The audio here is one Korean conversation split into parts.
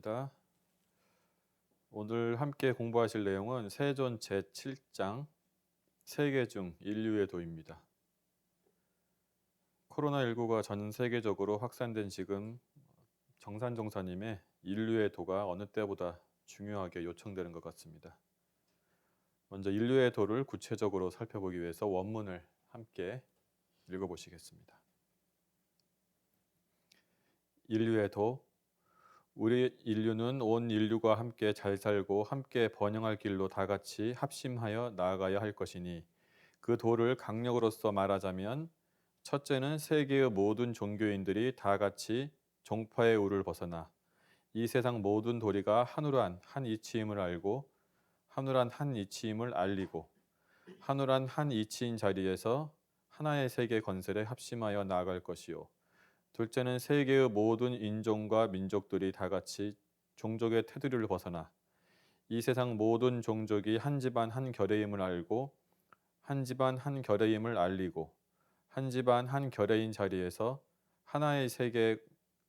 반갑습니다. 오늘 함께 공부하실 내용은 세존 제7장 세계 중 인류의 도입니다. 코로나19가 전 세계적으로 확산된 지금 정산종사님의 인류의 도가 어느 때보다 중요하게 요청되는 것 같습니다. 먼저 인류의 도를 구체적으로 살펴보기 위해서 원문을 함께 읽어보시겠습니다. 인류의 도. 우리 인류는 온 인류가 함께 잘 살고 함께 번영할 길로 다 같이 합심하여 나아가야 할 것이니 그 도를 강력으로서 말하자면 첫째는 세계의 모든 종교인들이 다 같이 종파의 우를 벗어나 이 세상 모든 도리가 한우란 한 이치임을 알고 한우란 한 이치임을 알리고 한우란 한 이치인 자리에서 하나의 세계 건설에 합심하여 나아갈 것이요. 둘째는 세계의 모든 인종과 민족들이 다 같이 종족의 테두리를 벗어나 이 세상 모든 종족이 한 집안 한 결의임을 알고 한 집안 한 결의임을 알리고 한 집안 한 결의인 자리에서 하나의 세계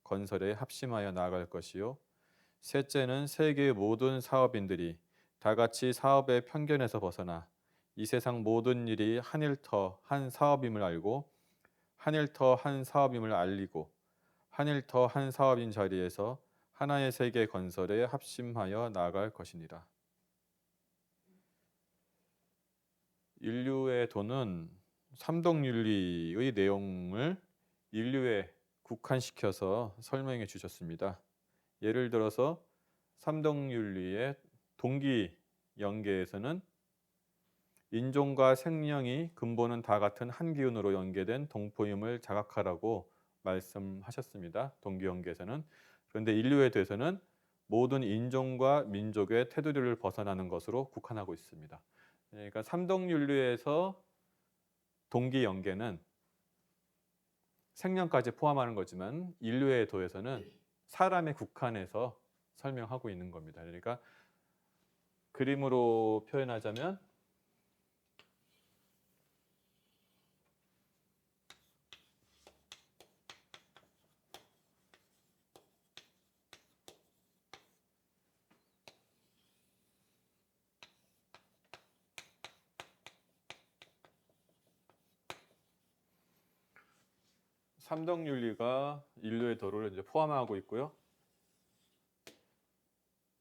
건설에 합심하여 나아갈 것이요. 셋째는 세계의 모든 사업인들이 다 같이 사업의 편견에서 벗어나 이 세상 모든 일이 한 일터 한 사업임을 알고 한 일터 한 사업임을 알리고 한 일터 한 사업인 자리에서 하나의 세계 건설에 합심하여 나아갈 것이니라. 인류의 도는 삼동윤리의 내용을 인류에 국한시켜서 설명해 주셨습니다. 예를 들어서 삼동윤리의 동기연계에서는 인종과 생명이 근본은 다 같은 한 기운으로 연계된 동포임을 자각하라고 말씀하셨습니다. 동기연계에서는. 그런데 인류에 대해서는 모든 인종과 민족의 테두리를 벗어나는 것으로 국한하고 있습니다. 그러니까 삼동윤리에서 동기연계는 생명까지 포함하는 거지만 인류의 도에서는 사람의 국한에서 설명하고 있는 겁니다. 그러니까 그림으로 표현하자면 삼동윤리가 인류의 도를 이제 포함하고 있고요.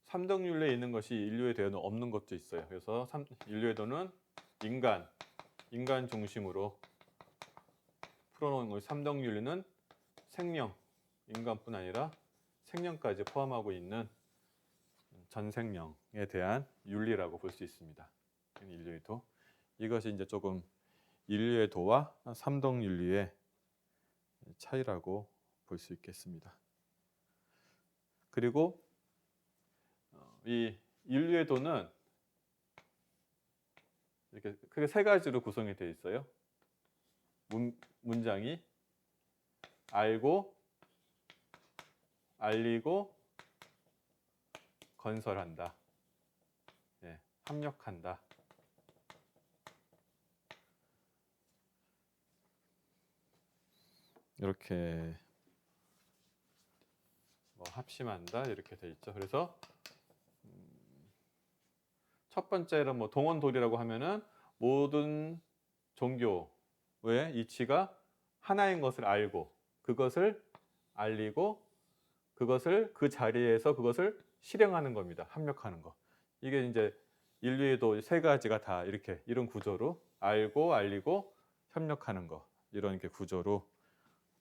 삼동윤리에 있는 것이 인류의 도에는 없는 것도 있어요. 그래서 인류의 도는 인간 중심으로 풀어놓은 거예요. 삼동윤리는 생명, 인간뿐 아니라 생명까지 포함하고 있는 전 생명에 대한 윤리라고 볼 수 있습니다. 인류의 도. 이것이 이제 조금 인류의 도와 삼동윤리의 차이라고 볼 수 있겠습니다. 그리고 이 인류의 도는 이렇게 크게 세 가지로 구성이 되어 있어요. 문장이 알고, 알리고, 건설한다. 네, 합력한다. 이렇게 합심한다 이렇게 돼 있죠. 그래서 첫 번째는 동원도리라고 하면은 모든 종교의 이치가 하나인 것을 알고 그것을 알리고 그것을 그 자리에서 그것을 실행하는 겁니다. 합력하는 거. 이게 이제 인류에도 세 가지가 다 이렇게 이런 구조로 알고 알리고 협력하는 거 이런 이렇게 구조로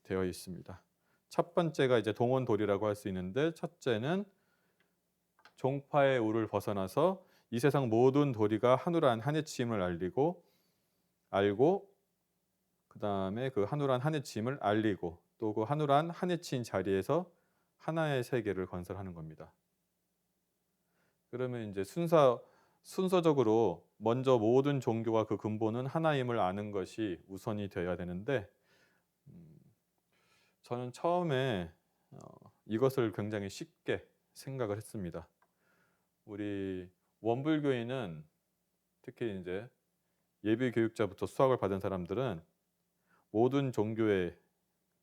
되어 있습니다. 첫 번째가 이제 동원도리라고 할 수 있는데 첫째는 종파의 우를 벗어나서 이 세상 모든 도리가 한우란 한해침을 알고 그 다음에 그 한우란 한해침을 알리고 또 그 한우란 한해친 자리에서 하나의 세계를 건설하는 겁니다. 그러면 이제 순서적으로 먼저 모든 종교가 그 근본은 하나임을 아는 것이 우선이 되어야 되는데 저는 처음에 이것을 굉장히 쉽게 생각을 했습니다. 우리 원불교인은 특히 이제 예비 교육자부터 수학을 받은 사람들은 모든 종교의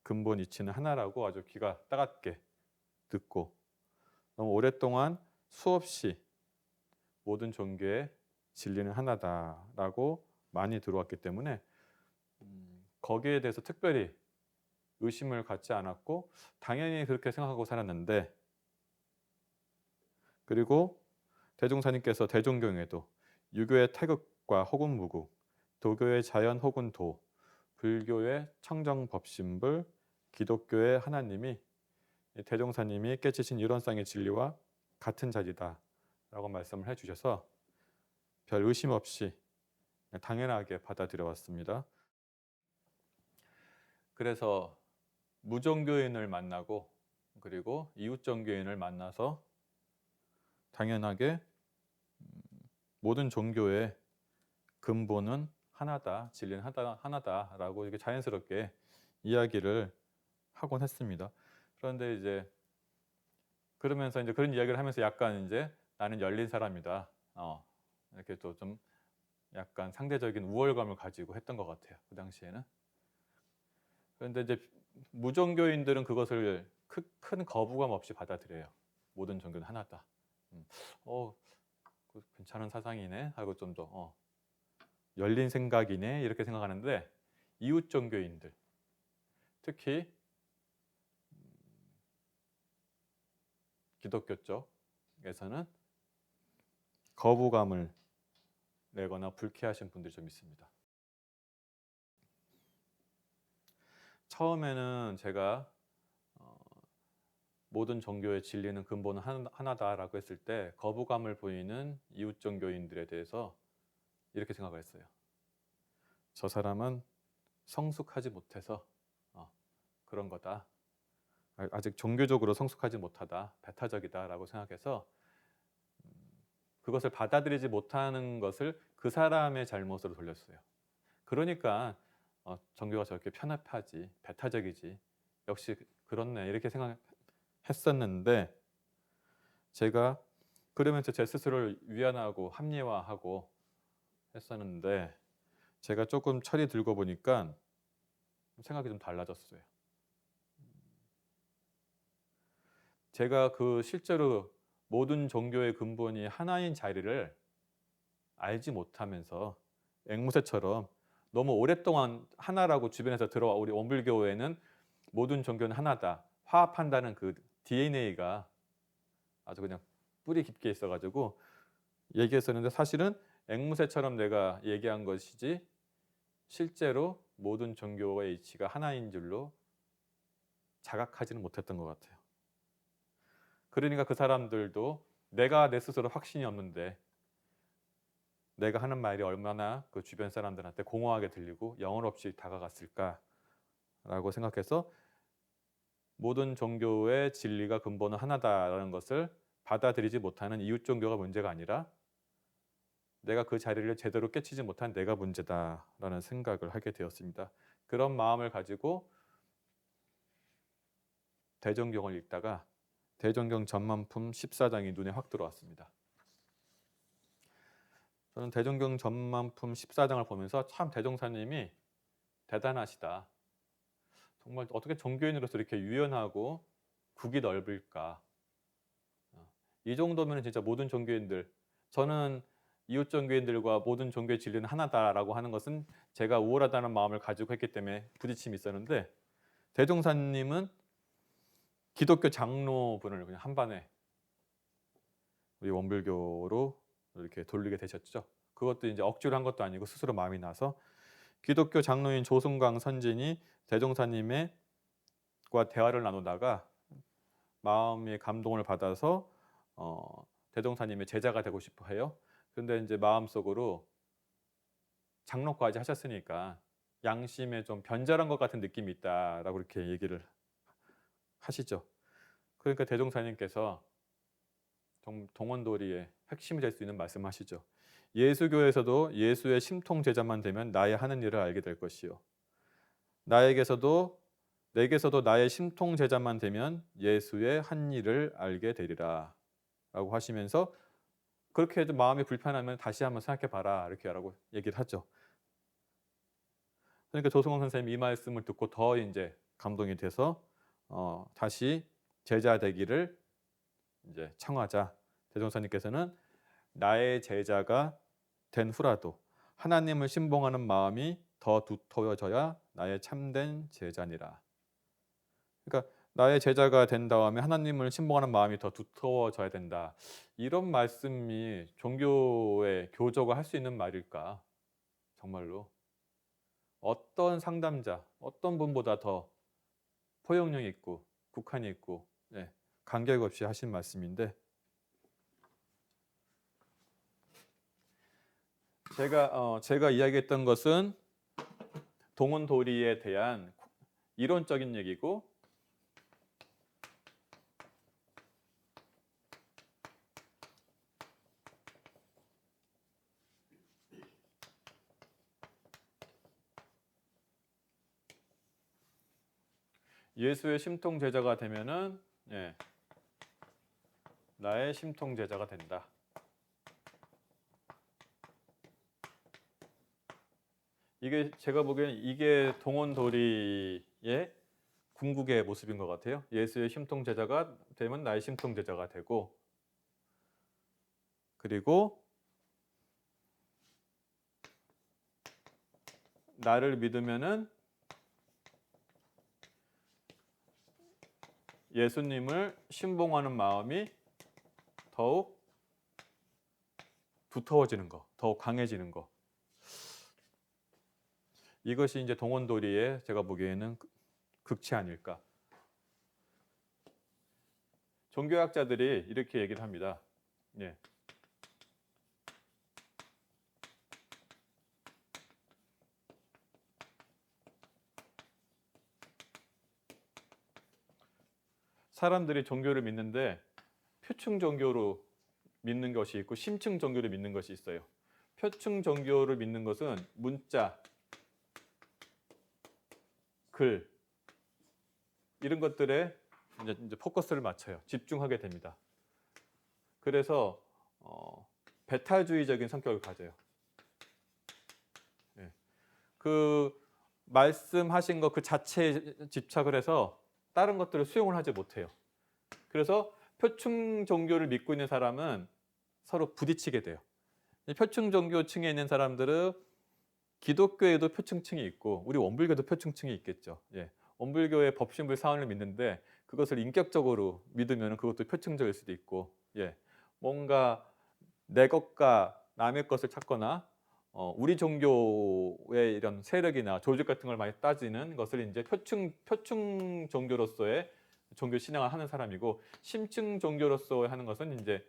근본 이치는 하나라고 아주 귀가 따갑게 듣고 너무 오랫동안 수없이 모든 종교의 진리는 하나다라고 많이 들어왔기 때문에 거기에 대해서 특별히 의심을 갖지 않았고 당연히 그렇게 생각하고 살았는데, 그리고 대종사님께서 대종경에도 유교의 태극과 혹은 무국, 도교의 자연 혹은 도, 불교의 청정법신불, 기독교의 하나님이 대종사님이 깨치신 유런상의 진리와 같은 자리다라고 말씀을 해주셔서 별 의심 없이 당연하게 받아들여 왔습니다. 그래서 무종교인을 만나고 그리고 이웃종교인을 만나서 당연하게 모든 종교의 근본은 하나다, 진리는 하나다라고 이렇게 자연스럽게 이야기를 하곤 했습니다. 그런데 이제 그러면서 이제 그런 이야기를 하면서 약간 이제 나는 열린 사람이다, 이렇게 또 좀 약간 상대적인 우월감을 가지고 했던 것 같아요, 그 당시에는. 그런데 이제 무종교인들은 그것을 큰 거부감 없이 받아들여요. 모든 종교는 하나다. 괜찮은 사상이네 하고 좀 더 열린 생각이네 이렇게 생각하는데, 이웃 종교인들, 특히 기독교 쪽에서는 거부감을 내거나 불쾌하신 분들이 좀 있습니다. 처음에는 제가 모든 종교의 진리는 근본은 하나다라고 했을 때 거부감을 보이는 이웃 종교인들에 대해서 이렇게 생각을 했어요. 저 사람은 성숙하지 못해서 그런 거다. 아직 종교적으로 성숙하지 못하다, 배타적이다라고 생각해서 그것을 받아들이지 못하는 것을 그 사람의 잘못으로 돌렸어요. 그러니까 종교가 저렇게 편협하지, 배타적이지, 역시 그렇네 이렇게 생각했었는데, 제가 그러면서 제 스스로를 위안하고 합리화하고 했었는데, 제가 조금 철이 들고 보니까 생각이 좀 달라졌어요. 제가 그 실제로 모든 종교의 근본이 하나인 자리를 알지 못하면서 앵무새처럼 너무 오랫동안 하나라고 주변에서 들어와, 우리 원불교에는 모든 종교는 하나다, 화합한다는 그 DNA가 아주 그냥 뿌리 깊게 있어가지고 얘기했었는데, 사실은 앵무새처럼 내가 얘기한 것이지 실제로 모든 종교의 이치가 하나인 줄로 자각하지는 못했던 것 같아요. 그러니까 그 사람들도 내가 내 스스로 확신이 없는데 내가 하는 말이 얼마나 그 주변 사람들한테 공허하게 들리고 영혼 없이 다가갔을까라고 생각해서 모든 종교의 진리가 근본은 하나다라는 것을 받아들이지 못하는 이웃 종교가 문제가 아니라 내가 그 자리를 제대로 깨치지 못한 내가 문제다라는 생각을 하게 되었습니다. 그런 마음을 가지고 대종경을 읽다가 대종경 전만품 14장이 눈에 확 들어왔습니다. 저는 대종경 전만품 14장을 보면서 참 대종사님이 대단하시다. 정말 어떻게 종교인으로서 이렇게 유연하고 국이 넓을까. 이 정도면 진짜 모든 종교인들, 저는 이웃 종교인들과 모든 종교의 진리는 하나다라고 하는 것은 제가 우월하다는 마음을 가지고 했기 때문에 부딪힘이 있었는데, 대종사님은 기독교 장로분을 그냥 한반에 우리 원불교로 이렇게 돌리게 되셨죠. 그것도 이제 억지로 한 것도 아니고 스스로 마음이 나서 기독교 장로인 조승광 선진이 대종사님과 대화를 나누다가 마음의 감동을 받아서 대종사님의 제자가 되고 싶어 해요. 그런데 이제 마음속으로 장로까지 하셨으니까 양심에 좀 변절한 것 같은 느낌이 있다라고 이렇게 얘기를 하시죠. 그러니까 대종사님께서 동원도리의 핵심이 될 수 있는 말씀하시죠. 예수교에서도 예수의 심통 제자만 되면 나의 하는 일을 알게 될 것이요, 내게서도 나의 심통 제자만 되면 예수의 한 일을 알게 되리라 라고 하시면서, 그렇게 해도 마음이 불편하면 다시 한번 생각해 봐라 이렇게 라고 얘기를 하죠. 그러니까 조승원 선생님이 이 말씀을 듣고 더 이제 감동이 돼서 다시 제자 되기를 이제 청하자 대종사님께서는 나의 제자가 된 후라도 하나님을 신봉하는 마음이 더 두터워져야 나의 참된 제자니라. 그러니까 나의 제자가 된 다음에 하나님을 신봉하는 마음이 더 두터워져야 된다. 이런 말씀이 종교의 교조가 할 수 있는 말일까? 정말로 어떤 상담자, 어떤 분보다 더 포용력 있고 국한이 있고 간격 없이 하신 말씀인데, 제가 이야기했던 것은 동원도리에 대한 이론적인 얘기고, 예수의 심통 제자가 되면은 나의 심통 제자가 된다. 이게 제가 보기엔 이게 동원도리의 궁극의 모습인 것 같아요. 예수의 심통 제자가 되면 나의 심통 제자가 되고, 그리고 나를 믿으면은 예수님을 신봉하는 마음이 더욱 두터워지는 거, 더욱 강해지는 거. 이것이 이제 동원도리의 제가 보기에는 극치 아닐까. 종교학자들이 이렇게 얘기를 합니다. 사람들이 종교를 믿는데 표층 종교로 믿는 것이 있고 심층 종교를 믿는 것이 있어요. 표층 종교를 믿는 것은 문자, 글 이런 것들에 이제 포커스를 맞춰요. 집중하게 됩니다. 그래서 배타주의적인 성격을 가져요. 그 말씀하신 것 그 자체에 집착을 해서 다른 것들을 수용을 하지 못해요. 그래서 표층 종교를 믿고 있는 사람은 서로 부딪히게 돼요. 표층 종교층에 있는 사람들은 기독교에도 표층층이 있고 우리 원불교도 표층층이 있겠죠. 원불교의 법신불 사원을 믿는데 그것을 인격적으로 믿으면 그것도 표층적일 수도 있고, 뭔가 내 것과 남의 것을 찾거나 우리 종교의 이런 세력이나 조직 같은 걸 많이 따지는 것을 이제 표층 종교로서의 종교 신앙을 하는 사람이고, 심층 종교로서 하는 것은 이제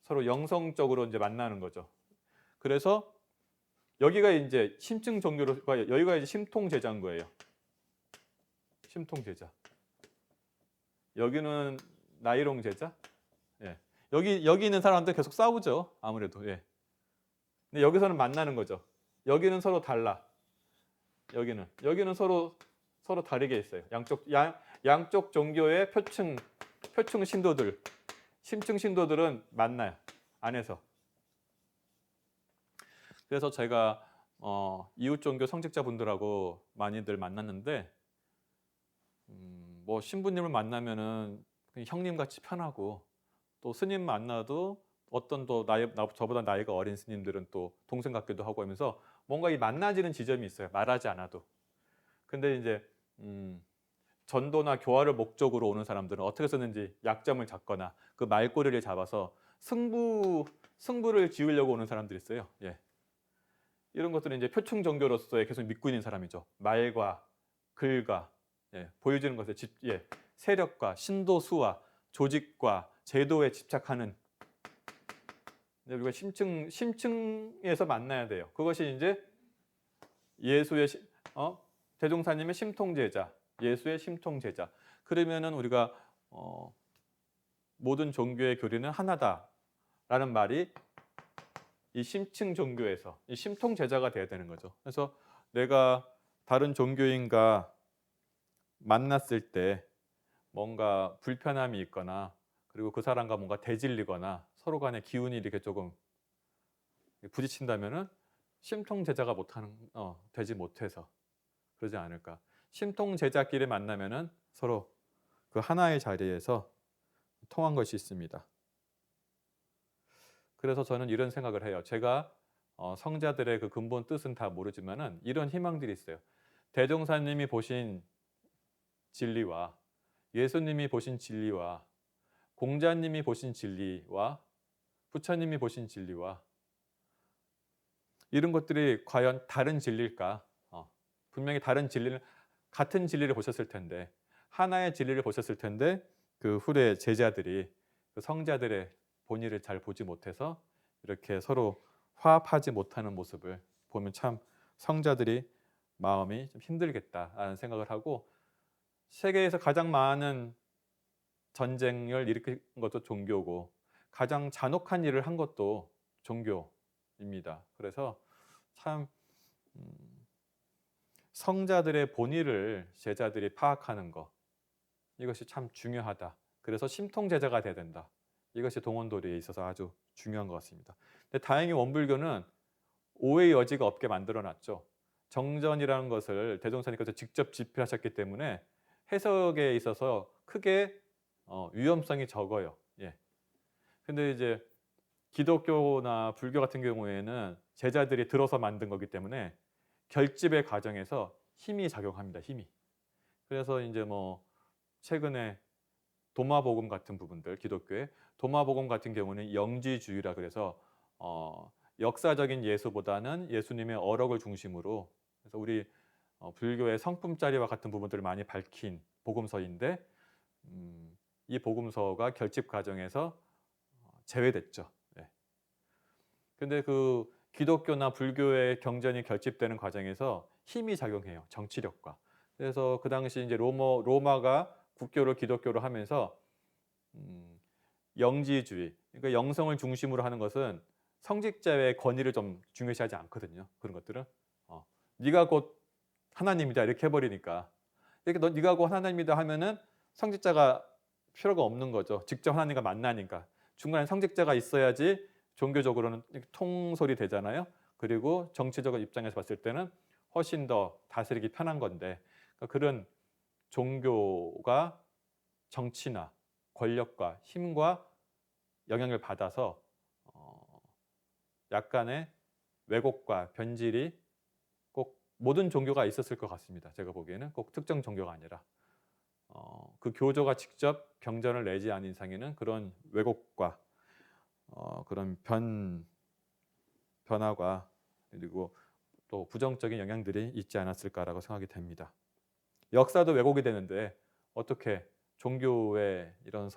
서로 영성적으로 이제 만나는 거죠. 그래서 여기가 이제 심층 종교로, 여기가 이제 심통 제자인 거예요. 심통 제자. 여기는 나이롱 제자. 여기 있는 사람들 계속 싸우죠. 아무래도. 근데 여기서는 만나는 거죠. 여기는 서로 달라. 여기는 서로 다르게 있어요. 양쪽 종교의 표층 신도들, 심층 신도들은 만나요. 안에서. 그래서 제가 이웃 종교 성직자분들하고 많이들 만났는데, 뭐 신부님을 만나면은 형님 같이 편하고, 또 스님 만나도 어떤 또 저보다 나이가 어린 스님들은 또 동생 같기도 하고 하면서 뭔가 이 만나지는 지점이 있어요. 말하지 않아도. 근데 이제 전도나 교화를 목적으로 오는 사람들은 어떻게 해서든지 약점을 잡거나 그 말꼬리를 잡아서 승부를 지으려고 오는 사람들이 있어요. 이런 것들은 이제 표층 종교로서의 계속 믿고 있는 사람이죠. 말과 글과 보여주는 것에 세력과 신도 수와 조직과 제도에 집착하는, 우리가 심층에서 만나야 돼요. 그것이 이제 예수의 대종사님의 심통제자, 예수의 심통제자. 그러면은 우리가 모든 종교의 교리는 하나다라는 말이 이 심층 종교에서 이 심통제자가 돼야 되는 거죠. 그래서 내가 다른 종교인과 만났을 때 뭔가 불편함이 있거나, 그리고 그 사람과 뭔가 대질리거나 서로 간의 기운이 이렇게 조금 부딪힌다면은 심통제자가 되지 못해서 그러지 않을까. 심통제자끼리 만나면은 서로 그 하나의 자리에서 통한 것이 있습니다. 그래서 저는 이런 생각을 해요. 제가 성자들의 그 근본 뜻은 다 모르지만은 이런 희망들이 있어요. 대종사님이 보신 진리와 예수님이 보신 진리와 공자님이 보신 진리와 부처님이 보신 진리와 이런 것들이 과연 다른 진리일까? 분명히 다른 진리를 같은 진리를 보셨을 텐데 하나의 진리를 보셨을 텐데 그 후대 제자들이 그 성자들의 본의를 잘 보지 못해서 이렇게 서로 화합하지 못하는 모습을 보면 참 성자들이 마음이 좀 힘들겠다라는 생각을 하고 세계에서 가장 많은 전쟁을 일으킨 것도 종교고 가장 잔혹한 일을 한 것도 종교입니다. 그래서 참 성자들의 본의를 제자들이 파악하는 것 이것이 참 중요하다. 그래서 심통제자가 돼야 된다. 이것이 동원도리에 있어서 아주 중요한 것 같습니다. 근데 다행히 원불교는 오해의 여지가 없게 만들어놨죠. 정전이라는 것을 대종사님께서 직접 집필하셨기 때문에 해석에 있어서 크게 위험성이 적어요. 예. 근데 이제 기독교나 불교 같은 경우에는 제자들이 들어서 만든 거기 때문에 결집의 과정에서 힘이 작용합니다. 힘이. 그래서 이제 뭐 최근에 도마복음 같은 부분들 기독교의 도마복음 같은 경우는 영지주의라 그래서 역사적인 예수보다는 예수님의 어록을 중심으로 그래서 우리 불교의 성품짜리와 같은 부분들을 많이 밝힌 복음서인데 이 복음서가 결집 과정에서 제외됐죠. 네. 근데 그 기독교나 불교의 경전이 결집되는 과정에서 힘이 작용해요. 정치력과. 그래서 그 당시 이제 로마가 국교를 기독교로 하면서 영지주의, 그러니까 영성을 중심으로 하는 것은 성직자의 권위를 좀 중요시하지 않거든요. 그런 것들은 네가 곧 하나님이다 이렇게 해버리니까 이렇게 네가 곧 하나님이다 하면은 성직자가 필요가 없는 거죠. 직접 하나님과 만나니까 중간에 성직자가 있어야지 종교적으로는 통솔이 되잖아요. 그리고 정치적 입장에서 봤을 때는 훨씬 더 다스리기 편한 건데 그러니까 그런 종교가 정치나 권력과 힘과 영향을 받아서 약간의 왜곡과 변질이 꼭 모든 종교가 있었을 것 같습니다. 제가 보기에는 꼭 특정 종교가 아니라 그 교조가 직접 경전을 내지 않은 이상에는 그런 왜곡과 그런 변화가 그리고 또 부정적인 영향들이 있지 않았을까라고 생각이 됩니다. 역사도 왜곡이 되는데 어떻게 종교의 이런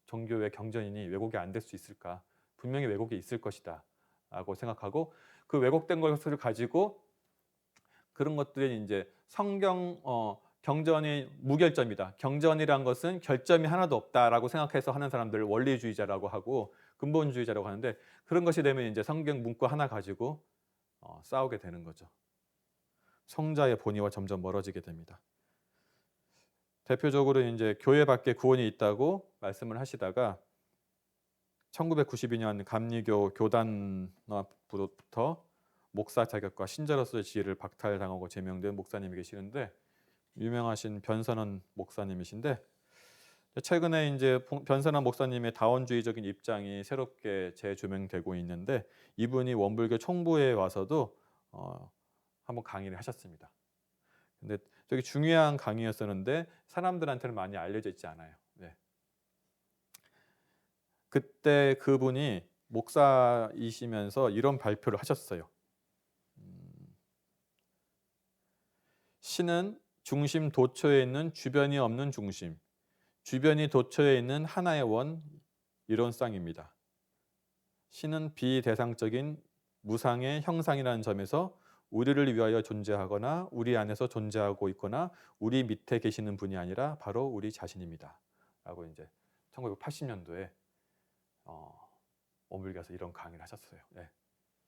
종교의 경전이니 왜곡이 안 될 수 있을까? 분명히 왜곡이 있을 것이다 라고 생각하고 그 왜곡된 것을 가지고 그런 것들이 이제 성경 경전이 무결점이다. 경전이란 것은 결점이 하나도 없다라고 생각해서 하는 사람들을 원리주의자라고 하고 근본주의자라고 하는데 그런 것이 되면 이제 성경 문구 하나 가지고 싸우게 되는 거죠. 성자의 본의와 점점 멀어지게 됩니다. 대표적으로 이제 교회 밖에 구원이 있다고 말씀을 하시다가 1992년 감리교 교단으로부터 목사 자격과 신자로서의 지위를 박탈당하고 제명된 목사님이 계시는데 유명하신 변선원 목사님이신데 최근에 이제 변선원 목사님의 다원주의적인 입장이 새롭게 재조명되고 있는데 이분이 원불교 총부에 와서도 한번 강의를 하셨습니다. 근데 되게 중요한 강의였었는데 사람들한테는 많이 알려져 있지 않아요. 네. 그때 그분이 목사이시면서 이런 발표를 하셨어요. 신은 중심 도처에 있는 주변이 없는 중심, 주변이 도처에 있는 하나의 원 이론상입니다. 신은 비대상적인 무상의 형상이라는 점에서 우리를 위하여 존재하거나 우리 안에서 존재하고 있거나 우리 밑에 계시는 분이 아니라 바로 우리 자신입니다. 라고 이제 1980년도에 원불교에서 이런 강의를 하셨어요. 네,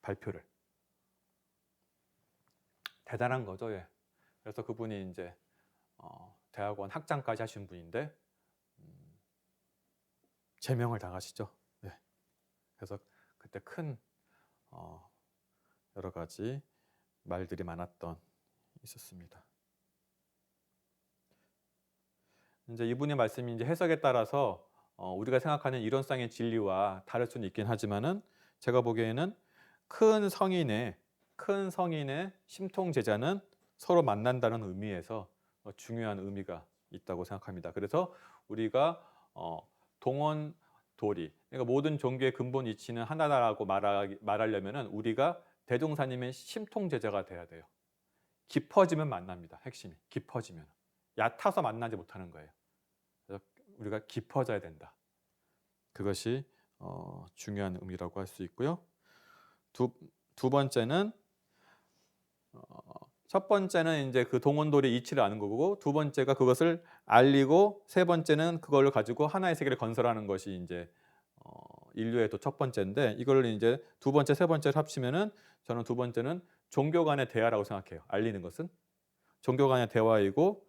발표를. 대단한 거죠. 예. 그래서 그분이 이제 대학원 학장까지 하신 분인데 제명을 당하시죠. 네. 그래서 그때 큰 여러 가지 말들이 많았던 있었습니다. 이제 이분의 말씀이 이제 해석에 따라서 우리가 생각하는 이론상의 진리와 다를 수는 있긴 하지만은 제가 보기에는 큰 성인의 심통 제자는 서로 만난다는 의미에서 중요한 의미가 있다고 생각합니다. 그래서 우리가 동원 도리, 그러니까 모든 종교의 근본 이치는 하나다라고 말하려면은 우리가 대종사님의 심통 제자가 돼야 돼요. 깊어지면 만납니다. 핵심이 깊어지면 얕아서 만나지 못하는 거예요. 그래서 우리가 깊어져야 된다. 그것이 중요한 의미라고 할 수 있고요. 두 번째는 첫 번째는 이제 그 동원돌의 이치를 아는 거고, 두 번째가 그것을 알리고, 세 번째는 그걸 가지고 하나의 세계를 건설하는 것이 이제 인류의 또 첫 번째인데, 이걸 이제 두 번째, 세 번째를 합치면은 저는 두 번째는 종교 간의 대화라고 생각해요. 알리는 것은 종교 간의 대화이고,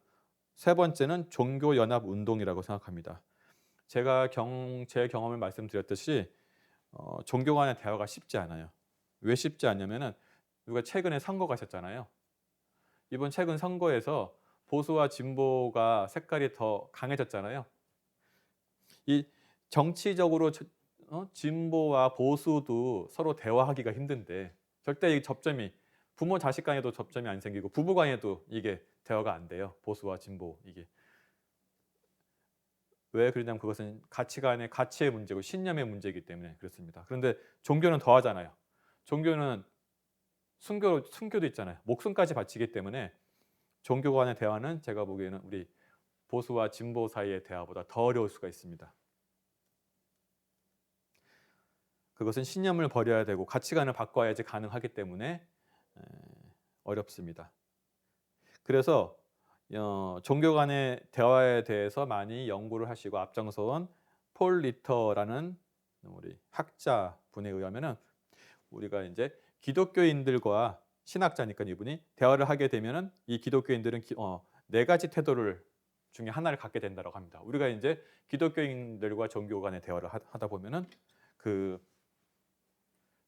세 번째는 종교 연합 운동이라고 생각합니다. 제가 제 경험을 말씀드렸듯이 종교 간의 대화가 쉽지 않아요. 왜 쉽지 않냐면은 우리가 최근에 선거 가셨잖아요. 이번 최근 선거에서 보수와 진보가 색깔이 더 강해졌잖아요. 이 정치적으로 진보와 보수도 서로 대화하기가 힘든데 절대 이 접점이 부모 자식 간에도 접점이 안 생기고 부부 간에도 이게 대화가 안 돼요. 보수와 진보 이게. 왜 그러냐면 그것은 가치관의 가치의 문제고 신념의 문제이기 때문에 그렇습니다. 그런데 종교는 더하잖아요. 종교는 순교도 있잖아요. 목숨까지 바치기 때문에 종교 간의 대화는 제가 보기에는 우리 보수와 진보 사이의 대화보다 더 어려울 수가 있습니다. 그것은 신념을 버려야 되고 가치관을 바꿔야지 가능하기 때문에 어렵습니다. 그래서 종교 간의 대화에 대해서 많이 연구를 하시고 앞장서온 폴 리터라는 우리 학자 분에 의하면은 우리가 이제 기독교인들과 신학자니까 이분이 대화를 하게 되면은 이 기독교인들은 네 가지 태도를 중에 하나를 갖게 된다고 합니다. 우리가 이제 기독교인들과 종교 간의 대화를 하다 보면은 그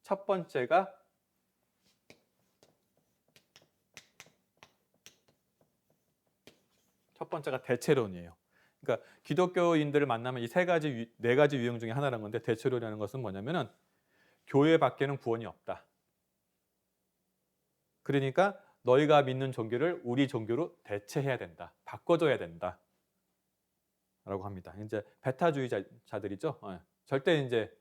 첫 번째가 대체론이에요. 그러니까 기독교인들을 만나면 이 네 가지 유형 중에 하나라는 건데, 대체론이라는 것은 뭐냐면은 교회 밖에는 구원이 없다. 그러니까 너희가 믿는 종교를 우리 종교로 대체해야 된다. 바꿔줘야 된다. 라고 합니다. 이제 베타주의자들이죠. 절대 이제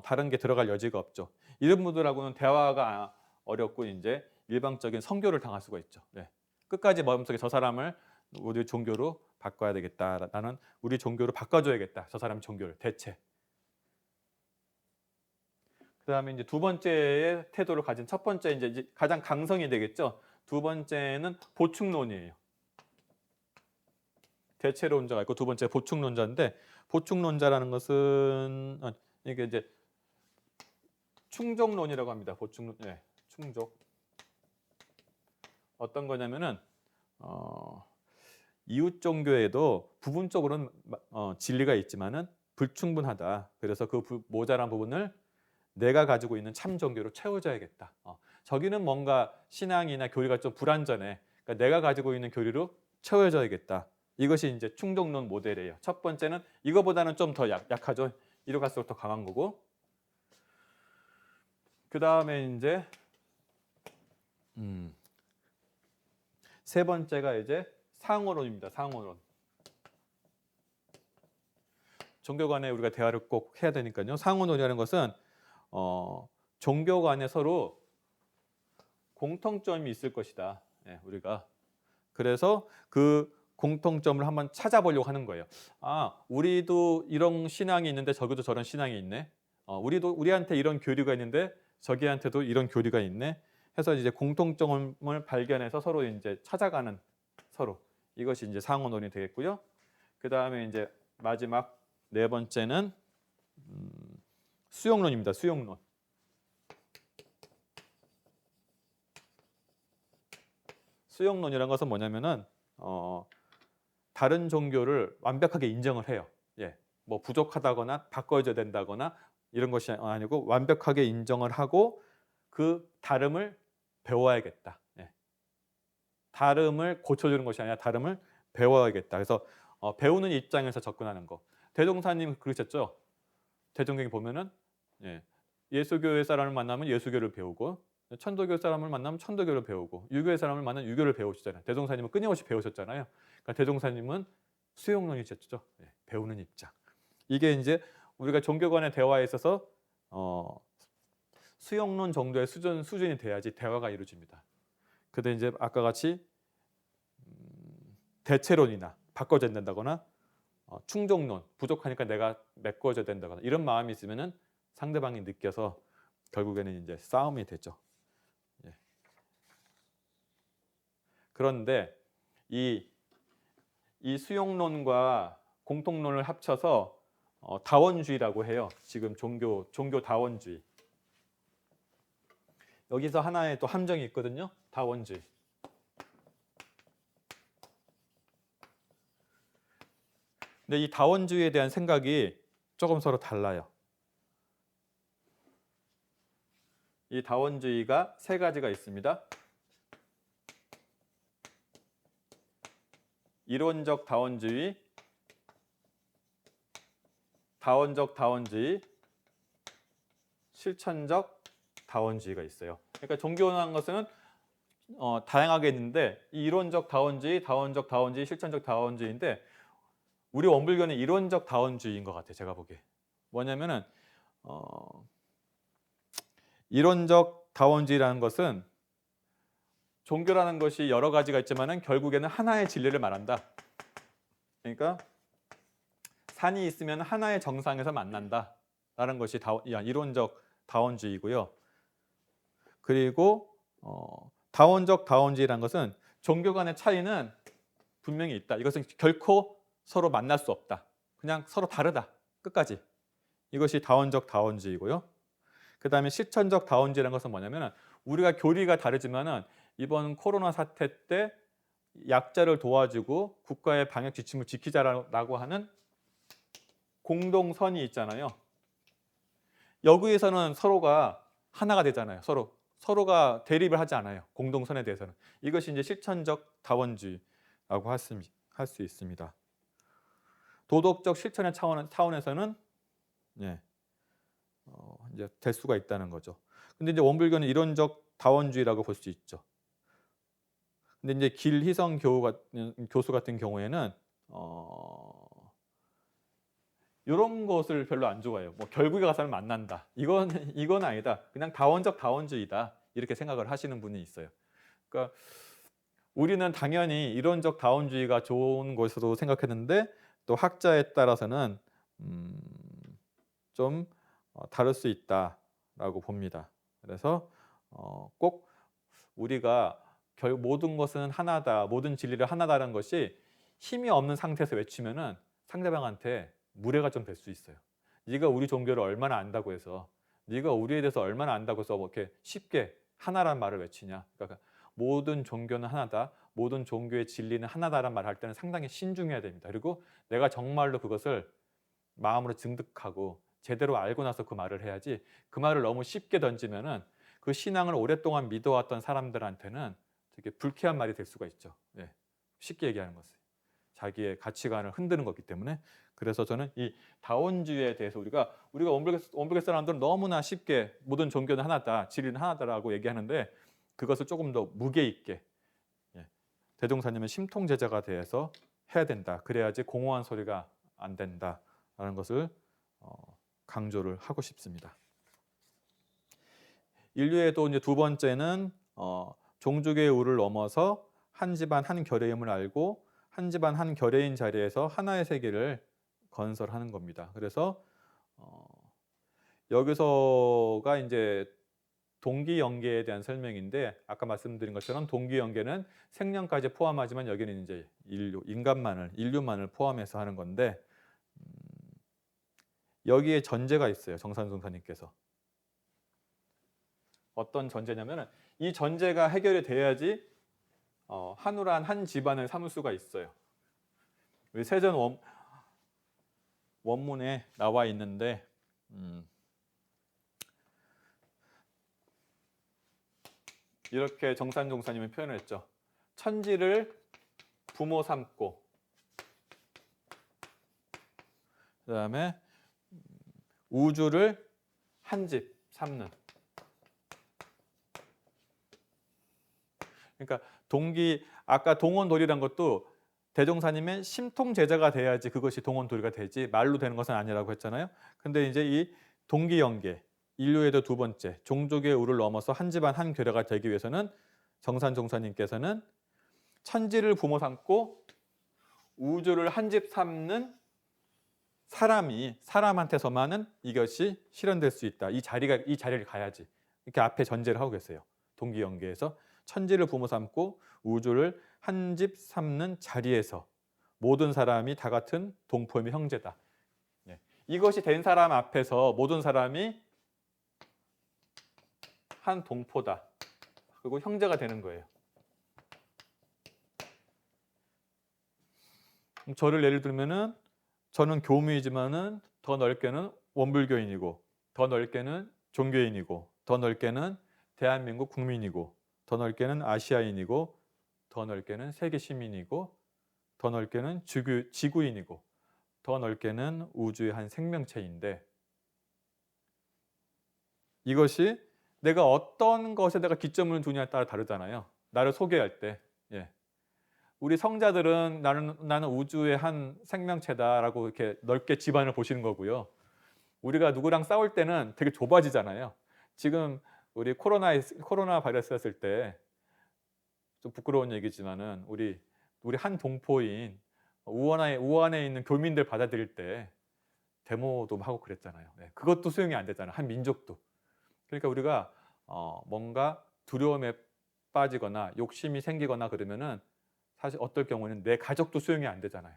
다른 게 들어갈 여지가 없죠. 이런 분들하고는 대화가 어렵고 이제 일방적인 선교를 당할 수가 있죠. 네. 끝까지 마음속에 저 사람을 우리 종교로 바꿔야 되겠다. 나는 우리 종교로 바꿔줘야겠다. 저 사람 종교를 대체. 그다음에 이제 두 번째의 태도를 가진 첫 번째 이제 가장 강성이 되겠죠. 두 번째는 보충론이에요. 대체론자가 있고 두 번째 보충론자인데, 보충론자라는 것은 이게 이제 충족론이라고 합니다. 보충론, 네, 충족. 어떤 거냐면은 이웃 종교에도 부분적으로는 진리가 있지만은 불충분하다. 그래서 그 모자란 부분을 내가 가지고 있는 참 종교로 채워줘야겠다. 저기는 뭔가 신앙이나 교리가 좀 불완전해. 그러니까 내가 가지고 있는 교리로 채워줘야겠다. 이것이 이제 충족론 모델이에요. 첫 번째는 이거보다는 좀 더 약하죠. 이로 갈수록 더 강한 거고. 그 다음에 이제 세 번째가 이제 상호론입니다. 상호론. 종교 간에 우리가 대화를 꼭 해야 되니까요. 상호론이라는 것은 종교 간에 서로 공통점이 있을 것이다. 네, 우리가. 그래서 그 공통점을 한번 찾아보려고 하는 거예요. 우리도 이런 신앙이 있는데 저기도 저런 신앙이 있네. 우리한테 이런 교리가 있는데 저기한테도 이런 교리가 있네. 해서 이제 공통점을 발견해서 서로 이제 찾아가는 서로. 이것이 이제 상호론이 되겠고요. 그 다음에 이제 마지막 네 번째는 수용론입니다. 수용론. 수용론이라는 것은 뭐냐면은 다른 종교를 완벽하게 인정을 해요. 예, 뭐 부족하다거나 바꿔줘야 된다거나 이런 것이 아니고 완벽하게 인정을 하고 그 다름을 배워야겠다. 예. 다름을 고쳐주는 것이 아니라 다름을 배워야겠다. 그래서 배우는 입장에서 접근하는 거. 대종사님 그러셨죠. 대종경에 보면은 예수교의 사람을 만나면 예수교를 배우고, 천도교 사람을 만나면 천도교를 배우고, 유교의 사람을 만나면 유교를 배우시잖아요. 대종사님은 끊임없이 배우셨잖아요. 그러니까 대종사님은 수용론이셨죠. 네, 배우는 입장. 이게 이제 우리가 종교 간의 대화에 있어서 수용론 정도의 수준이 돼야지 대화가 이루어집니다. 근데 이제 아까 같이 대체론이나 바꿔줘야 된다거나 충족론, 부족하니까 내가 메꿔줘야 된다거나 이런 마음이 있으면은 상대방이 느껴서 결국에는 이제 싸움이 되죠. 예. 그런데 이 수용론과 공통론을 합쳐서 다원주의라고 해요. 지금 종교 다원주의. 여기서 하나의 또 함정이 있거든요. 다원주의. 근데 이 다원주의에 대한 생각이 조금 서로 달라요. 이 다원주의가 세 가지가 있습니다. 이론적 다원주의, 다원적 다원주의, 실천적 다원주의가 있어요. 그러니까 종교라는 것은 다양하게 있는데 이 이론적 다원주의, 다원적 다원주의, 실천적 다원주의인데 우리 원불교는 이론적 다원주의인 것 같아요. 제가 보기에. 뭐냐면은 이론적 다원주의라는 것은 종교라는 것이 여러 가지가 있지만은 결국에는 하나의 진리를 말한다. 그러니까 산이 있으면 하나의 정상에서 만난다라는 것이 이론적 다원주의고요. 그리고 다원적 다원주의라는 것은 종교 간의 차이는 분명히 있다. 이것은 결코 서로 만날 수 없다. 그냥 서로 다르다. 끝까지. 이것이 다원적 다원주의고요. 그 다음에 실천적 다원주의라는 것은 뭐냐면 우리가 교리가 다르지만은 이번 코로나 사태 때 약자를 도와주고 국가의 방역 지침을 지키자라고 하는 공동선이 있잖아요. 여기에서는 서로가 하나가 되잖아요. 서로가 대립을 하지 않아요. 공동선에 대해서는. 이것이 이제 실천적 다원주의라고 할 수 있습니다. 도덕적 실천의 차원에서는 이제 될 수가 있다는 거죠. 근데 이제 원불교는 이론적 다원주의라고 볼 수 있죠. 근데 이제 길희성 교수 같은 경우에는 이런 것을 별로 안 좋아해요. 뭐 결국에 가서는 만난다. 이건 아니다. 그냥 다원적 다원주의다. 이렇게 생각을 하시는 분이 있어요. 그러니까 우리는 당연히 이론적 다원주의가 좋은 것으로 생각했는데 또 학자에 따라서는 좀 다를 수 있다라고 봅니다. 그래서 꼭 우리가 모든 것은 하나다, 모든 진리를 하나다라는 것이 힘이 없는 상태에서 외치면은 상대방한테 무례가 좀 될 수 있어요. 네가 우리 종교를 얼마나 안다고 해서, 네가 우리에 대해서 얼마나 안다고 해서 뭐 이렇게 쉽게 하나라는 말을 외치냐. 그러니까 모든 종교는 하나다, 모든 종교의 진리는 하나다라는 말을 할 때는 상당히 신중해야 됩니다. 그리고 내가 정말로 그것을 마음으로 증득하고 제대로 알고 나서 그 말을 해야지, 그 말을 너무 쉽게 던지면은 그 신앙을 오랫동안 믿어왔던 사람들한테는 되게 불쾌한 말이 될 수가 있죠. 네. 쉽게 얘기하는 것은 자기의 가치관을 흔드는 거기 때문에. 그래서 저는 이 다원주의에 대해서 우리가 원불교 사람들은 너무나 쉽게 모든 종교는 하나다, 진리는 하나다라고 얘기하는데 그것을 조금 더 무게 있게 대종사님의 심통제자가 돼서 해야 된다. 그래야지 공허한 소리가 안 된다라는 것을 강조를 하고 싶습니다. 인류에도 이제 두 번째는 종족의 우를 넘어서 한 집안 한 결의임을 알고 한 집안 한 결의인 자리에서 하나의 세계를 건설하는 겁니다. 그래서 여기서가 이제 동기연계에 대한 설명인데 아까 말씀드린 것처럼 동기연계는 생명까지 포함하지만 여기는 이제 인류만을 포함해서 하는 건데 여기에 전제가 있어요. 정산종사님께서. 어떤 전제냐면 이 전제가 해결이 돼야지 한우란 한 집안을 삼을 수가 있어요. 세전 원문에 나와 있는데 이렇게 정산종사님이 표현을 했죠. 천지를 부모 삼고 그 다음에 우주를 한 집 삼는. 그러니까 동기 아까 동원도리란 것도 대종사님의 심통제자가 돼야지 그것이 동원도리가 되지 말로 되는 것은 아니라고 했잖아요. 근데 이제 이 동기연계 인류에도 두 번째 종족의 우를 넘어서 한 집안 한 괴뢰가 되기 위해서는 정산종사님께서는 천지를 부모 삼고 우주를 한 집 삼는 사람한테서만은 이것이 실현될 수 있다. 이 자리를 가야지. 이렇게 앞에 전제를 하고 계세요. 동기연계에서 천지를 부모 삼고 우주를 한 집 삼는 자리에서 모든 사람이 다 같은 동포이며 형제다. 이것이 된 사람 앞에서 모든 사람이 한 동포다. 그리고 형제가 되는 거예요. 저를 예를 들면은 저는 교무이지만은 더 넓게는 원불교인이고 더 넓게는 종교인이고 더 넓게는 대한민국 국민이고 더 넓게는 아시아인이고 더 넓게는 세계 시민이고 더 넓게는 지구인이고 더 넓게는 우주의 한 생명체인데 이것이 내가 어떤 것에다가 기점을 두냐에 따라 다르잖아요. 나를 소개할 때. 우리 성자들은 나는 우주의 한 생명체다라고 이렇게 넓게 집안을 보시는 거고요. 우리가 누구랑 싸울 때는 되게 좁아지잖아요. 지금 우리 코로나 바이러스였을 때 좀 부끄러운 얘기지만은 우리 한 동포인 우한에 있는 교민들 받아들일 때 데모도 하고 그랬잖아요. 그것도 수용이 안 되잖아요. 한 민족도. 그러니까 우리가 뭔가 두려움에 빠지거나 욕심이 생기거나 그러면은 사실 어떨 경우는 내 가족도 수용이 안 되잖아요.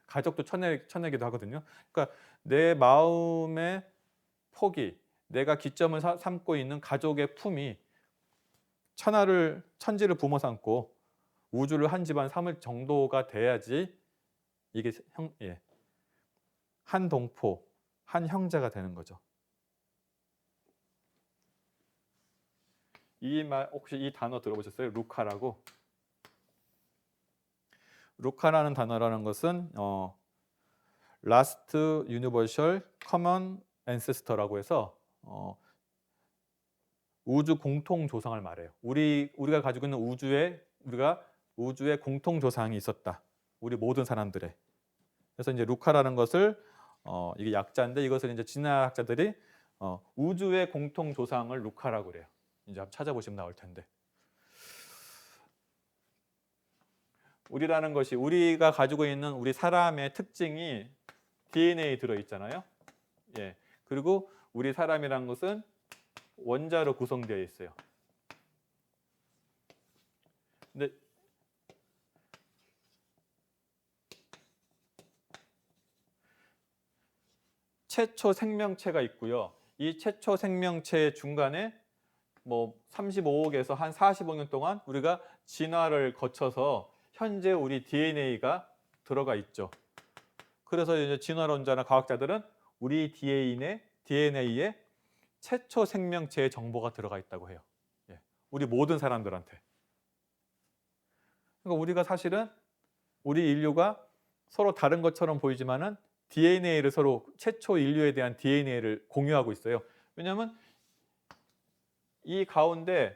가족도 쳐내기도 하거든요. 그러니까 내 마음의 폭이 내가 기점을 삼고 있는 가족의 품이 천지를 부모 삼고 우주를 한 집안 삼을 정도가 돼야지 이게 한 동포, 한 형제가 되는 거죠. 혹시 이 단어 들어보셨어요? 루카라고. 루카라는 단어라는 것은 Last Universal Common Ancestor라고 해서 우주 공통 조상을 말해요. 우리가 가지고 있는 우주의 공통 조상이 있었다. 우리 모든 사람들의. 그래서 이제 루카라는 것을 이게 약자인데 이것을 이제 진화학자들이 우주의 공통 조상을 루카라고 그래요. 이제 한번 찾아보시면 나올 텐데. 우리라는 것이 우리가 가지고 있는 우리 사람의 특징이 DNA에 들어 있잖아요. 그리고 우리 사람이란 것은 원자로 구성되어 있어요. 근데 최초 생명체가 있고요. 이 최초 생명체 중간에 뭐 35억에서 한 45년 동안 우리가 진화를 거쳐서 현재 우리 DNA가 들어가 있죠. 그래서 이제 진화론자나 과학자들은 우리 DNA에 최초 생명체의 정보가 들어가 있다고 해요. 우리 모든 사람들한테. 그러니까 우리가 사실은 우리 인류가 서로 다른 것처럼 보이지만은 DNA를 서로 최초 인류에 대한 DNA를 공유하고 있어요. 왜냐하면 이 가운데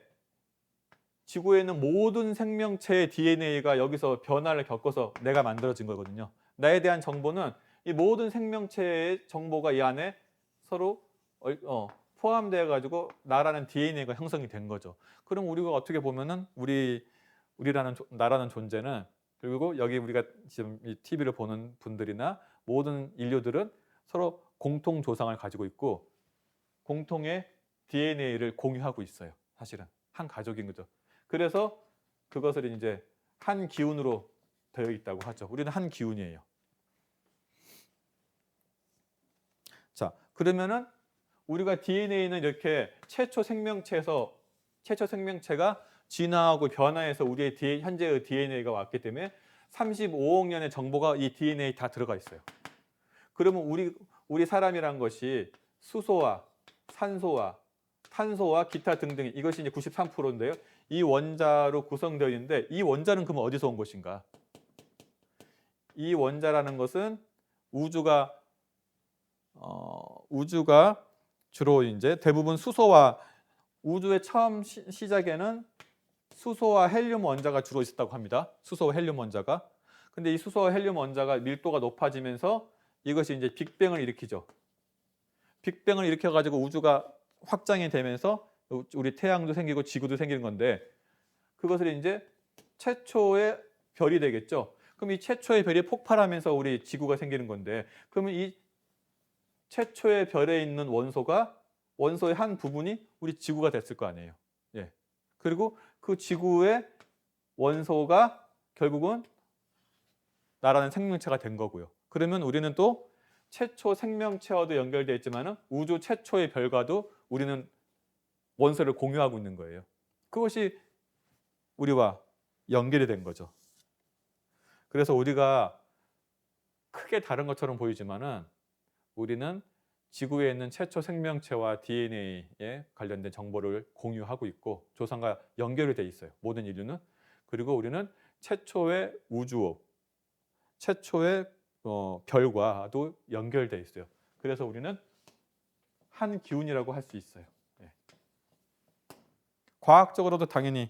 지구에 있는 모든 생명체의 DNA가 여기서 변화를 겪어서 내가 만들어진 거거든요. 나에 대한 정보는 이 모든 생명체의 정보가 이 안에 서로 포함되어 가지고 나라는 DNA가 형성이 된 거죠. 그럼 우리가 어떻게 보면은 나라는 존재는 그리고 여기 우리가 지금 이 TV를 보는 분들이나 모든 인류들은 서로 공통 조상을 가지고 있고 공통의 DNA를 공유하고 있어요. 사실은 한 가족인 거죠. 그래서 그것을 이제 한 기운으로 되어 있다고 하죠. 우리는 한 기운이에요. 자, 그러면은 우리가 DNA는 이렇게 최초 생명체가 진화하고 변화해서 우리의 현재의 DNA가 왔기 때문에 35억 년의 정보가 이 DNA 다 들어가 있어요. 그러면 우리 사람이란 것이 수소와 산소와 탄소와 기타 등등 이것이 이제 93%인데요. 이 원자로 구성되어 있는데 이 원자는 그럼 어디서 온 것인가? 이 원자라는 것은 우주가 주로 이제 대부분 수소와 우주의 처음 시작에는 수소와 헬륨 원자가 주로 있었다고 합니다. 수소와 헬륨 원자가. 근데 이 수소와 헬륨 원자가 밀도가 높아지면서 이것이 이제 빅뱅을 일으키죠. 빅뱅을 일으켜 가지고 우주가 확장이 되면서 우리 태양도 생기고 지구도 생기는 건데, 그것을 이제 최초의 별이 되겠죠. 그럼 이 최초의 별이 폭발하면서 우리 지구가 생기는 건데, 그러면 이 최초의 별에 있는 원소의 한 부분이 우리 지구가 됐을 거 아니에요. 예. 그리고 그 지구의 원소가 결국은 나라는 생명체가 된 거고요. 그러면 우리는 또 최초 생명체와도 연결되어 있지만 우주 최초의 별과도 우리는 원소를 공유하고 있는 거예요. 그것이 우리와 연결이 된 거죠. 그래서 우리가 크게 다른 것처럼 보이지만은 우리는 지구에 있는 최초 생명체와 DNA에 관련된 정보를 공유하고 있고 조상과 연결이 돼 있어요. 모든 인류는. 그리고 우리는 최초의 우주, 최초의 별과도 연결돼 있어요. 그래서 우리는 한 기운이라고 할 수 있어요. 네. 과학적으로도 당연히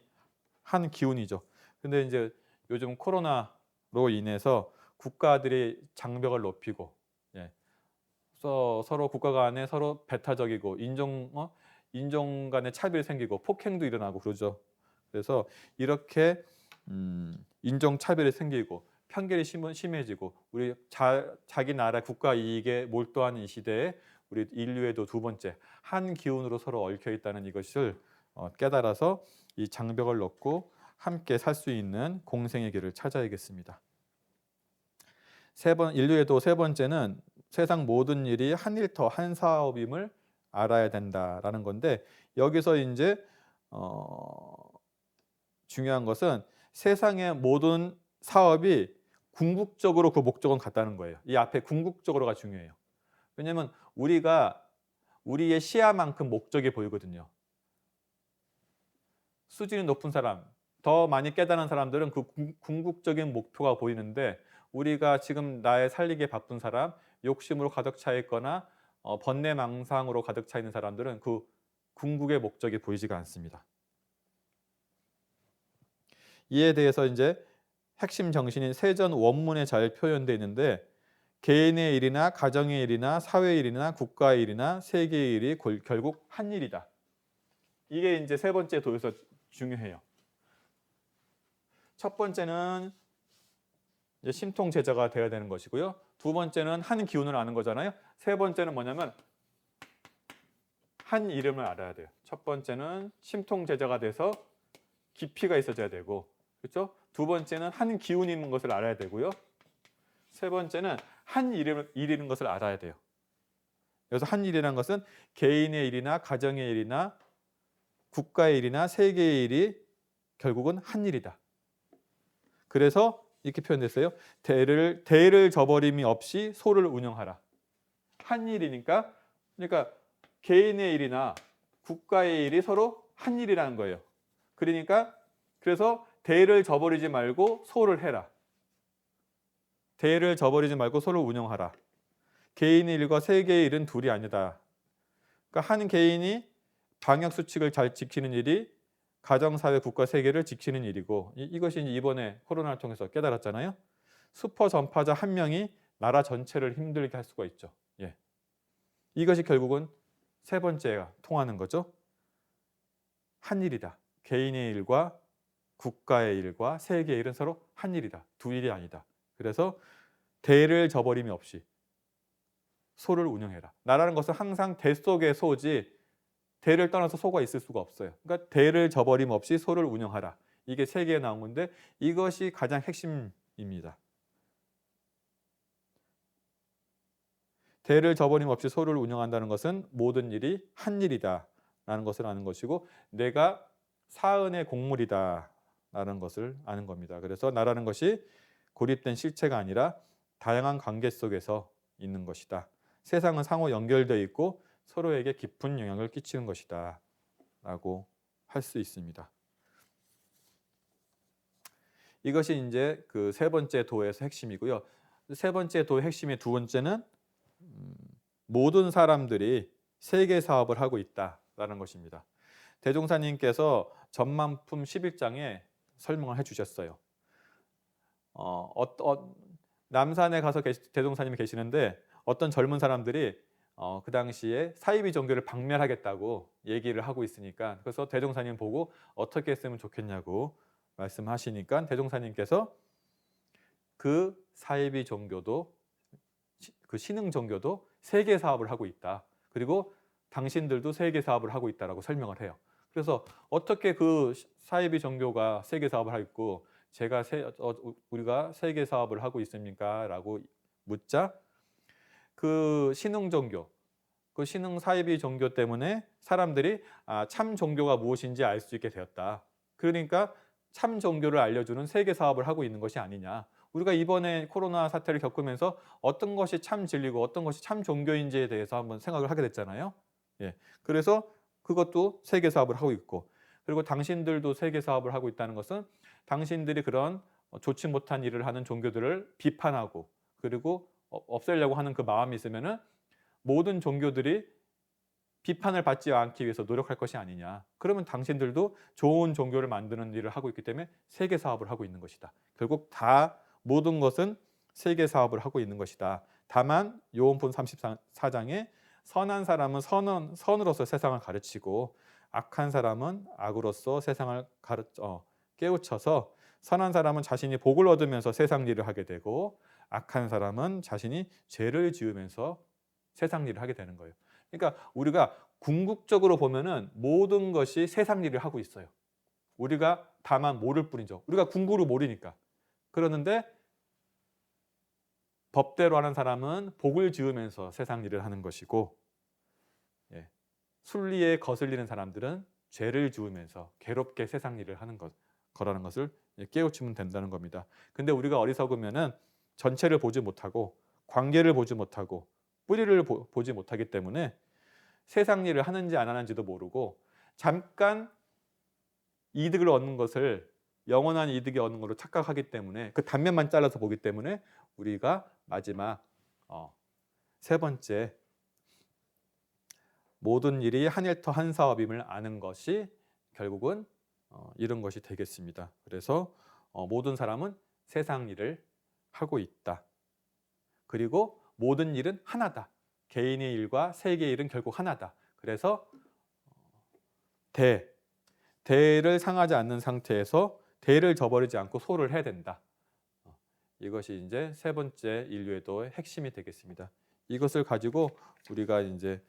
한 기운이죠. 근데 이제 요즘 코로나로 인해서 국가들이 장벽을 높이고, 예, 서로 국가 간에 서로 배타적이고 인종 간의 차별이 생기고 폭행도 일어나고 그러죠. 그래서 이렇게 인종 차별이 생기고 편견이 심해지고 우리 자기 나라 국가 이익에 몰두하는 이 시대에 우리 인류에도 두 번째 한 기운으로 서로 얽혀 있다는 이것을 깨달아서 이 장벽을 넘고 함께 살 수 있는 공생의 길을 찾아야겠습니다. 인류에도 세 번째는 세상 모든 일이 한 일터 한 사업임을 알아야 된다라는 건데, 여기서 이제 중요한 것은 세상의 모든 사업이 궁극적으로 그 목적은 같다는 거예요. 이 앞에 궁극적으로가 중요해요. 왜냐하면 우리가 우리의 시야만큼 목적이 보이거든요. 수준이 높은 사람, 더 많이 깨달은 사람들은 그 궁극적인 목표가 보이는데, 우리가 지금 나의 살리기에 바쁜 사람, 욕심으로 가득 차 있거나 번뇌망상으로 가득 차 있는 사람들은 그 궁극의 목적이 보이지가 않습니다. 이에 대해서 이제 핵심 정신인 세전 원문에 잘 표현되어 있는데, 개인의 일이나 가정의 일이나 사회의 일이나 국가의 일이나 세계의 일이 결국 한 일이다. 이게 이제 세 번째 도에서 중요해요. 첫 번째는 이제 심통 제자가 되어야 되는 것이고요. 두 번째는 한 기운을 아는 거잖아요. 세 번째는 뭐냐면 한 이름을 알아야 돼요. 첫 번째는 심통 제자가 돼서 깊이가 있어져야 되고, 그렇죠? 두 번째는 한 기운이 있는 것을 알아야 되고요. 세 번째는 한 일이라는 것을 알아야 돼요. 그래서 한 일이라는 것은 개인의 일이나 가정의 일이나 국가의 일이나 세계의 일이 결국은 한 일이다. 그래서 이렇게 표현됐어요. 대를 저버림이 없이 소를 운영하라. 한 일이니까, 그러니까 개인의 일이나 국가의 일이 서로 한 일이라는 거예요. 그래서 대를 저버리지 말고 소를 해라. 대를 저버리지 말고 소를 운영하라. 개인의 일과 세계의 일은 둘이 아니다. 그러니까 한 개인이 방역 수칙을 잘 지키는 일이 가정, 사회, 국가, 세계를 지키는 일이고, 이것이 이번에 코로나를 통해서 깨달았잖아요. 슈퍼 전파자 한 명이 나라 전체를 힘들게 할 수가 있죠. 예. 이것이 결국은 세 번째가 통하는 거죠. 한 일이다. 개인의 일과 국가의 일과 세계의 일은 서로 한 일이다. 두 일이 아니다. 그래서 대를 저버림이 없이 소를 운영해라. 나라는 것은 항상 대 속의 소지 대를 떠나서 소가 있을 수가 없어요. 그러니까 대를 저버림 없이 소를 운영하라. 이게 세 개에 나온 건데 이것이 가장 핵심입니다. 대를 저버림 없이 소를 운영한다는 것은 모든 일이 한 일이다라는 것을 아는 것이고, 내가 사은의 곡물이다라는 것을 아는 겁니다. 그래서 나라는 것이 고립된 실체가 아니라 다양한 관계 속에서 있는 것이다. 세상은 상호 연결되어 있고 서로에게 깊은 영향을 끼치는 것이다 라고 할 수 있습니다. 이것이 이제 그 세 번째 도에서 핵심이고요. 세 번째 도의 핵심의 두 번째는 모든 사람들이 세계 사업을 하고 있다라는 것입니다. 대종사님께서 전만품 11장에 설명을 해주셨어요. 남산에 가서 대종사님이 계시는데 어떤 젊은 사람들이 그 당시에 사이비 종교를 박멸하겠다고 얘기를 하고 있으니까, 그래서 대종사님 보고 어떻게 했으면 좋겠냐고 말씀하시니까 대종사님께서 그 사이비 종교도, 그 신흥 종교도 세계 사업을 하고 있다. 그리고 당신들도 세계 사업을 하고 있다라고 설명을 해요. 그래서 어떻게 그 사이비 종교가 세계 사업을 하고 있고 우리가 세계 사업을 하고 있습니까? 라고 묻자, 그 신흥 종교, 그 신흥 사이비 종교 때문에 사람들이 참 종교가 무엇인지 알 수 있게 되었다. 그러니까 참 종교를 알려주는 세계 사업을 하고 있는 것이 아니냐. 우리가 이번에 코로나 사태를 겪으면서 어떤 것이 참 진리고 어떤 것이 참 종교인지에 대해서 한번 생각을 하게 됐잖아요. 예. 그래서 그것도 세계 사업을 하고 있고, 그리고 당신들도 세계 사업을 하고 있다는 것은 당신들이 그런 좋지 못한 일을 하는 종교들을 비판하고 그리고 없애려고 하는 그 마음이 있으면은 모든 종교들이 비판을 받지 않기 위해서 노력할 것이 아니냐. 그러면 당신들도 좋은 종교를 만드는 일을 하고 있기 때문에 세계 사업을 하고 있는 것이다. 결국 다 모든 것은 세계 사업을 하고 있는 것이다. 다만 요한복음 34장에 선한 사람은 선으로서 세상을 가르치고 악한 사람은 악으로서 세상을 깨우쳐서, 선한 사람은 자신이 복을 얻으면서 세상 일을 하게 되고 악한 사람은 자신이 죄를 지으면서 세상 일을 하게 되는 거예요. 그러니까 우리가 궁극적으로 보면은 모든 것이 세상 일을 하고 있어요. 우리가 다만 모를 뿐이죠. 우리가 궁극으로 모르니까. 그러는데 법대로 하는 사람은 복을 지으면서 세상 일을 하는 것이고, 순리에 거슬리는 사람들은 죄를 지으면서 괴롭게 세상 일을 하는 거라는 것을 깨우치면 된다는 겁니다. 근데 우리가 어리석으면은 전체를 보지 못하고 관계를 보지 못하고 뿌리를 보지 못하기 때문에 세상 일을 하는지 안 하는지도 모르고 잠깐 이득을 얻는 것을 영원한 이득이 얻는 것으로 착각하기 때문에 그 단면만 잘라서 보기 때문에 우리가 마지막 세 번째, 모든 일이 한 일터 한 사업임을 아는 것이 결국은 이런 것이 되겠습니다. 그래서 모든 사람은 세상 일을 하고 있다. 그리고 모든 일은 하나다. 개인의 일과 세계의 일은 결국 하나다. 그래서 대를 상하지 않는 상태에서 대를 저버리지 않고 소를 해야 된다. 이것이 이제 세 번째 인류애도의 핵심이 되겠습니다. 이것을 가지고 우리가 이제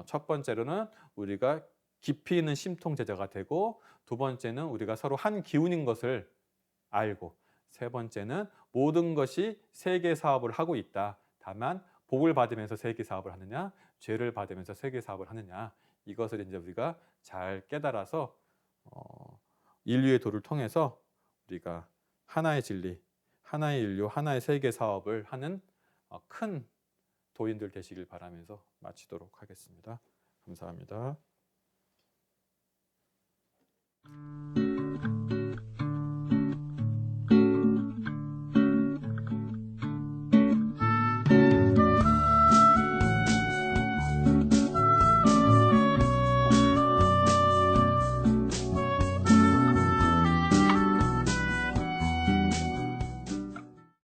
첫 번째로는 우리가 깊이 있는 심통 제자가 되고, 두 번째는 우리가 서로 한 기운인 것을 알고, 세 번째는 모든 것이 세계 사업을 하고 있다. 다만 복을 받으면서 세계 사업을 하느냐, 죄를 받으면서 세계 사업을 하느냐, 이것을 이제 우리가 잘 깨달아서 인류의 도를 통해서 우리가 하나의 진리, 하나의 인류, 하나의 세계 사업을 하는 큰 도인들 되시길 바라면서 마치도록 하겠습니다. 감사합니다.